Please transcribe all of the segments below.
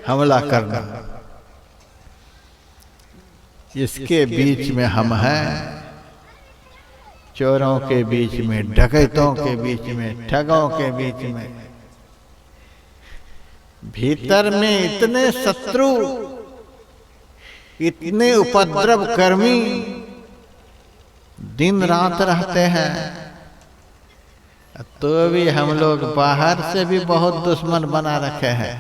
हमला करना। इसके बीच में हम हैं, चोरों के बीच में, डकैतों के बीच में, ठगों के बीच में। भीतर में इतने शत्रु, इतने उपद्रव कर्मी दिन रात रहते हैं, तो भी हम लोग बाहर से भी बहुत दुश्मन बना रखे हैं।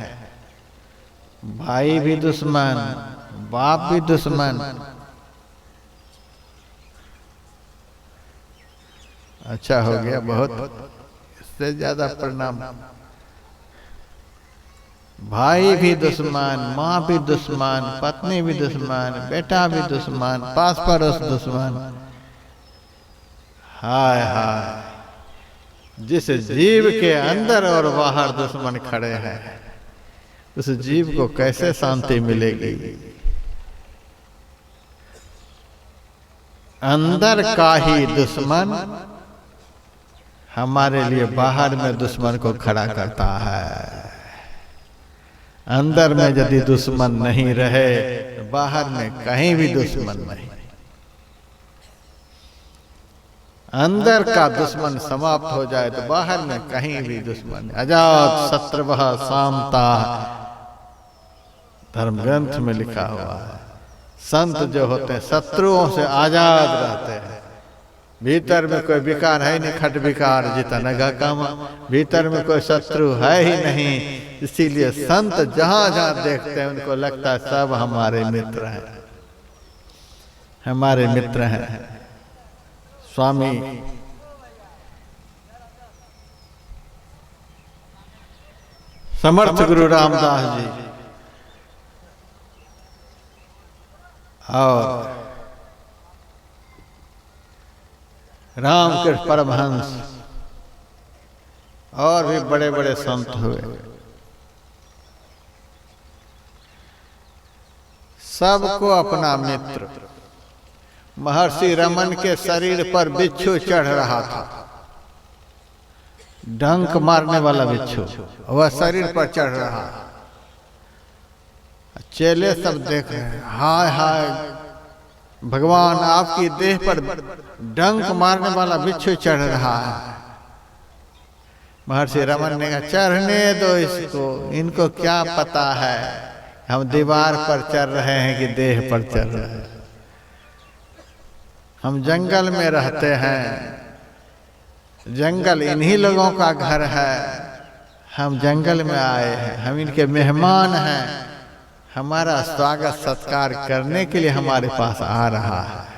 भाई भी दुश्मन, बाप भी दुश्मन। अच्छा हो गया, बहुत, इससे ज्यादा परिणाम। भाई भी दुश्मन, माँ भी दुश्मन, पत्नी भी दुश्मन, बेटा भी दुश्मन, पास पड़ोस दुश्मन। हाय हाय, जिस जीव के अंदर और बाहर दुश्मन खड़े हैं, उस जीव को कैसे शांति मिलेगी? अंदर का ही दुश्मन हमारे लिए बाहर में दुश्मन को खड़ा करता है। अंदर में यदि दुश्मन नहीं रहे, तो बाहर में कहीं भी दुश्मन नहीं। अंदर का दुश्मन समाप्त हो जाए तो बाहर में कहीं भी दुश्मन। अजात शत्रुवः सामता, धर्म ग्रंथ में लिखा हुआ है। संत जो होते हैं शत्रुओं से आजाद रहते हैं। भीतर में कोई विकार है नहीं, खट विकार जिता नगा कामा। भीतर में कोई शत्रु है ही नहीं। इसीलिए संत जहां जहां देखते हैं उनको लगता है सब हमारे मित्र हैं, हमारे मित्र हैं। स्वामी समर्थ गुरु रामदास जी और रामकृष्ण परमहंस और भी बड़े बड़े संत हुए, सबको अपना मित्र। महर्षि रमन के शरीर पर बिच्छू चढ़ रहा था, डंक मारने वाला बिच्छू, वह शरीर पर चढ़ रहा। चेले सब देख रहे हैं, हाय हाय भगवान आपकी देह पर डंक मारने वाला बिच्छू चढ़ रहा है। महर्षि रमन ने कहा चढ़ने दो इसको, इनको क्या पता है हम दीवार पर चढ़ रहे हैं कि देह पर चढ़ रहे हैं। हम जंगल में रहते हैं, जंगल इन्हीं लोगों का घर है। हम जंगल में आए हैं, हम इनके मेहमान हैं। हमारा स्वागत सत्कार करने के लिए हमारे पास आ रहा है।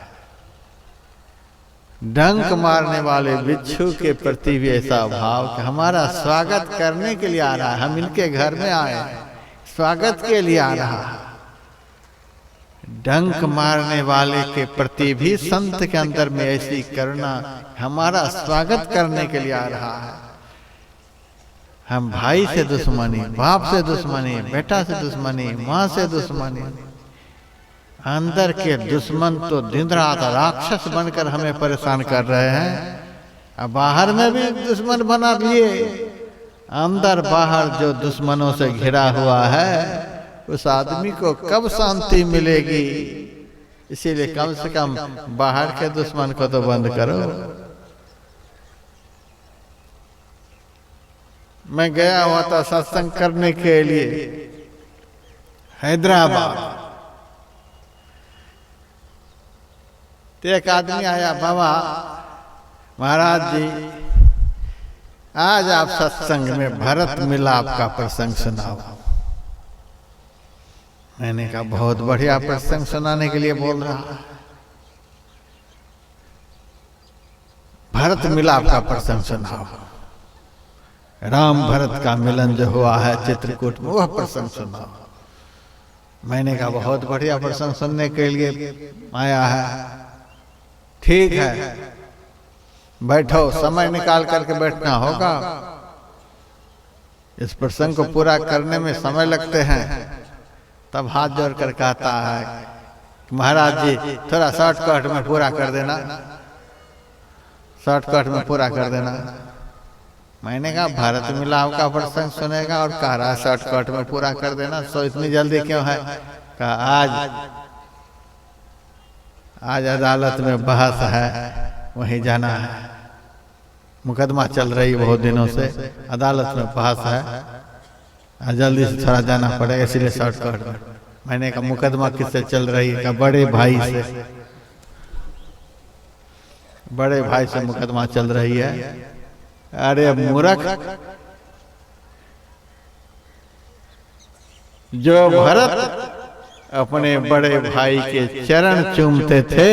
डंक मारने वाले बिच्छू के प्रति भी ऐसा भाव कि हमारा स्वागत करने के लिए आ रहा है। हम इनके घर में आए हैं, स्वागत के लिए आ रहा है। डंक मारने वाले के प्रति भी संत के अंदर में ऐसी करुणा, हमारा स्वागत करने के लिए आ रहा है। हम भाई से दुश्मनी, बाप से दुश्मनी, बेटा से दुश्मनी, माँ से दुश्मनी, अंदर के दुश्मन तो दिन रात राक्षस बनकर हमें परेशान कर रहे हैं। अब बाहर में भी दुश्मन बना लिए, अंदर बाहर जो दुश्मनों से घिरा हुआ है उस आदमी को कब शांति मिलेगी? इसीलिए कम से कम बाहर के दुश्मन को तो बंद करो। मैं गया हुआ था सत्संग करने के लिए हैदराबाद, तो एक आदमी आया, बाबा महाराज जी आज आप सत्संग में भरत मिलाप का प्रसंग सुनाओ। मैंने कहा बहुत बढ़िया प्रसंग सुनाने के लिए बोल रहा है। भरत मिलाप का प्रसंग सुनाओ, राम भरत का मिलन जो हुआ है चित्रकूट में, वह प्रसंग सुनाओ। मैंने कहा बहुत बढ़िया प्रसंग सुनने के लिए आया है। ठीक है, बैठो, समय निकाल करके बैठना होगा। इस प्रसंग को पूरा करने में समय लगते हैं। तब हाथ जोड़ कर कहता है महाराज जी थोड़ा शॉर्टकट में पूरा कर देना, शॉर्टकट में पूरा कर देना। मैंने कहा भारत मिलाप का प्रसंग सुनेगा और कह रहा शॉर्टकट में पूरा कर देना, सो इतनी जल्दी क्यों है? कहा आज अदालत में बहस है, वहीं जाना है, मुकदमा चल रही बहुत दिनों से, अदालत में बहस है, जल्दी से थोड़ा जाना पड़ेगा, इसलिए शॉर्टकट में। मैंने कहा मुकदमा किससे चल रही है? बड़े भाई से, बड़े भाई से मुकदमा चल रही है। अरे मूर्ख, जो भरत अपने बड़े भाई के चरण चूमते थे,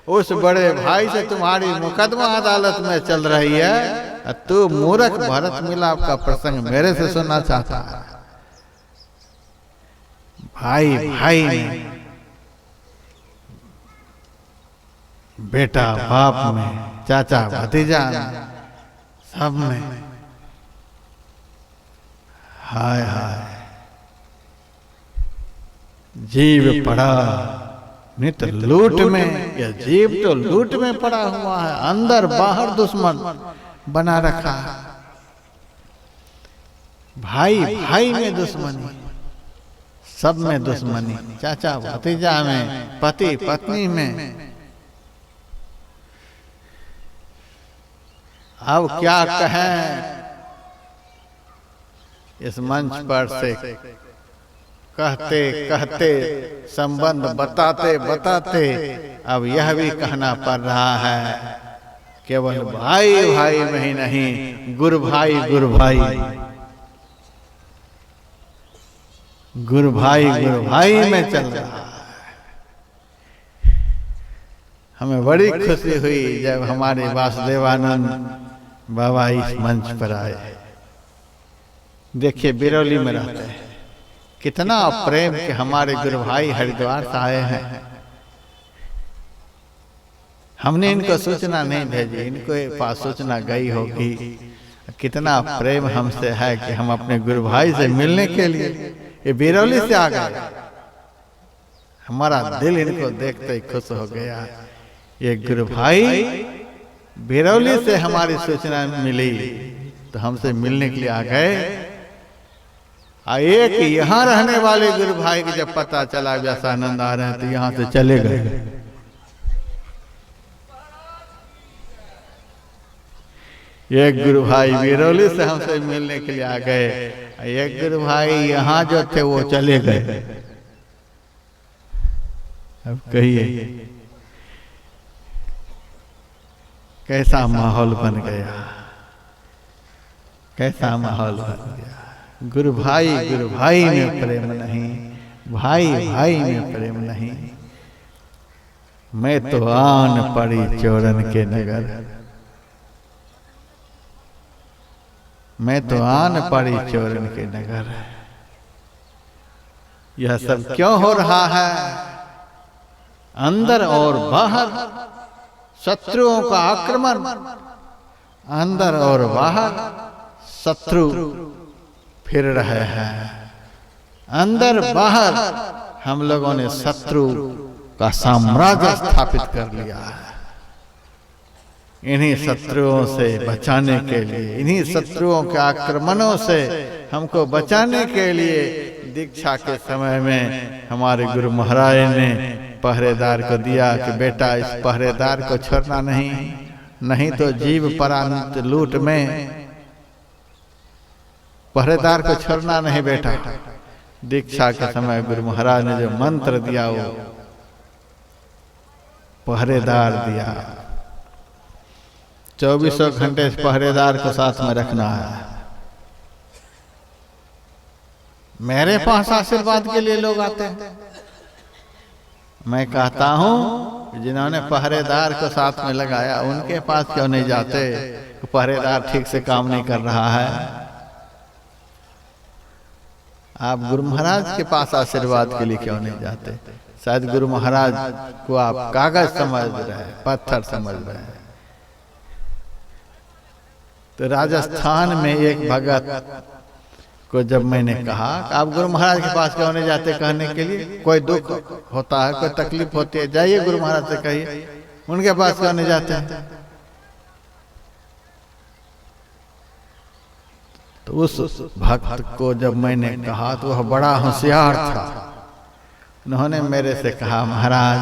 उस बड़े भाई से तुम्हारी मुकदमा अदालत में चल रही है, तू मूर्ख भरत मिलाप का प्रसंग मेरे से सुनना चाहता है। भाई भाई में, बेटा बाप में, चाचा भतीजा में, सब में, हाय हाय, जीव पड़ा नित लूट में, या जीव तो लूट में पड़ा हुआ है, अंदर बाहर दुश्मन बना रखा है। भाई भाई में दुश्मनी, सब में दुश्मनी, चाचा भतीजा में, पति पत्नी में। अब क्या कहें, इस मंच पर से कहते कहते, संबंध बताते बताते, अब यह भी कहना पड़ रहा है, केवल भाई भाई में ही नहीं, गुरु भाई गुरु भाई, गुरु भाई में चल रहा है। हमें बड़ी खुशी हुई जब हमारे वासुदेवानंद बाबा इस मंच पर आए। देखिए बिरौली में रहते हैं, कितना प्रेम के हमारे गुरु भाई हरिद्वार से आए हैं। हमने इनको सूचना नहीं भेजी, इनको पास सूचना गई होगी। कितना प्रेम हमसे है कि हम अपने गुरु भाई से मिलने के लिए ये बिरौली से आ गए। हमारा दिल इनको देखते ही खुश हो गया। ये गुरु भाई बिरौली से हमारी सूचना मिली तो हमसे मिलने के लिए आ गए। एक यहाँ रहने वाले गुरु भाई को जब पता चला व्यासानंद आ रहे हैं तो यहाँ से चले गए। एक गुरु भाई बिरौली से हमसे मिलने के लिए आ गए, एक गुरु भाई यहाँ जो थे वो चले गए। अब कहिए कैसा माहौल बन गया, कैसा माहौल बन गया। गुरु भाई में प्रेम नहीं, भाई भाई में प्रेम नहीं। मैं तो आन पड़ी चोरन के नगर, मैं तो आन पड़ी चोरन के नगर। यह सब क्यों हो रहा है? अंदर और बाहर शत्रुओं का आक्रमण, अंदर और बाहर शत्रु फिर रहे हैं। अंदर बाहर हम लोगों ने शत्रु का साम्राज्य स्थापित कर लिया है। इन्हीं शत्रुओं से बचाने के लिए, इन्हीं शत्रुओं के आक्रमणों से हमको बचाने के लिए दीक्षा के समय में हमारे गुरु महाराज ने पहरेदार को दिया कि बेटा इस पहरेदार को छोड़ना नहीं, नहीं तो जीव परांत लूट में। पहरेदार को छोड़ना नहीं बेटा। दीक्षा के समय गुरु महाराज ने जो मंत्र दिया वो पहरेदार दिया। 24 घंटे पहरेदार को साथ में रखना है। मेरे पास आशीर्वाद के लिए लोग आते हैं। मैं कहता हूं जिन्होंने पहरेदार को साथ में लगाया उनके पास क्यों नहीं जाते? पहरेदार ठीक से काम नहीं कर रहा है। आप गुरु महाराज के पास आशीर्वाद के लिए क्यों नहीं जाते? शायद गुरु महाराज को आप कागज समझ रहे हैं, पत्थर समझ रहे हैं। तो राजस्थान में एक भगत को जब मैंने कहा कि आप गुरु महाराज के पास क्यों नहीं जाते कहने के लिए, कोई दुख होता है, कोई तकलीफ होती है, जाइए गुरु महाराज से कहिए, उनके पास क्यों नहीं जाते? तो उस भक्त को जब मैंने कहा तो वह बड़ा होशियार था। उन्होंने मेरे से कहा, महाराज